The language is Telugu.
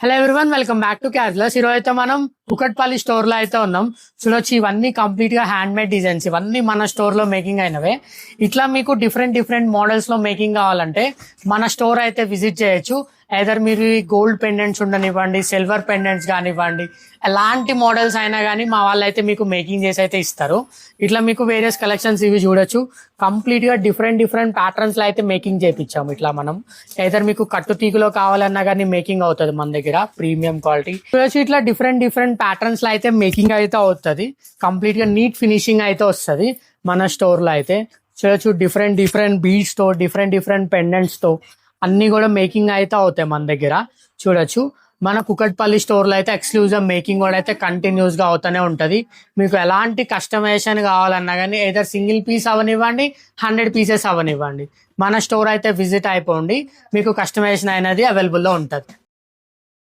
Hello everyone, welcome back to క్యాజ్లస్. ఈరోజు అయితే మనం కుకట్పల్లి స్టోర్ లో అయితే ఉన్నాం. చూడొచ్చు, ఇవన్నీ కంప్లీట్ గా హ్యాండ్ మేడ్ డిజైన్స్, ఇవన్నీ మన స్టోర్ లో మేకింగ్ అయినవే. ఇట్లా మీకు డిఫరెంట్ డిఫరెంట్ మోడల్స్ లో మేకింగ్ కావాలంటే మన స్టోర్ అయితే విజిట్ చేయొచ్చు. ఐదర్ మీరు గోల్డ్ పెండెంట్స్ ఉండనివ్వండి, సిల్వర్ పెండెంట్స్ కానివ్వండి, ఎలాంటి మోడల్స్ అయినా కానీ మా వాళ్ళు అయితే మీకు మేకింగ్ చేసి అయితే ఇస్తారు. ఇట్లా మీకు వేరియస్ కలెక్షన్స్ ఇవి చూడొచ్చు. కంప్లీట్ గా డిఫరెంట్ డిఫరెంట్ ప్యాటర్న్స్ లో అయితే మేకింగ్ చేయించాము. ఇట్లా మనం ఐదర్ మీకు కట్టు తీగులో కావాలన్నా కానీ మేకింగ్ అవుతుంది మన దగ్గర, ప్రీమియం క్వాలిటీ చూడొచ్చు. ఇట్లా డిఫరెంట్ డిఫరెంట్ ప్యాటర్న్స్ లో అయితే మేకింగ్ అయితే అవుతుంది. కంప్లీట్ గా నీట్ ఫినిషింగ్ అయితే వస్తుంది మన స్టోర్ లో అయితే. చూడొచ్చు, డిఫరెంట్ డిఫరెంట్ బీడ్స్ తో, డిఫరెంట్ డిఫరెంట్ పెండెంట్స్ తో అన్ని కూడా మేకింగ్ అయితే అవుతాయి మన దగ్గర. చూడొచ్చు, మన కుకట్పల్లి స్టోర్ లో అయితే ఎక్స్క్లూజివ్ మేకింగ్ కూడా అయితే కంటిన్యూస్ గా అవుతూనే ఉంటది. మీకు ఎలాంటి కస్టమైజేషన్ కావాలన్నా కానీ ఏదర్ సింగిల్ పీస్ అవనివ్వండి, 100 పీసెస్ అవనివ్వండి, మన స్టోర్ అయితే విజిట్ అయిపోండి. మీకు కస్టమైజేషన్ అనేది అవైలబుల్ లో ఉంటది.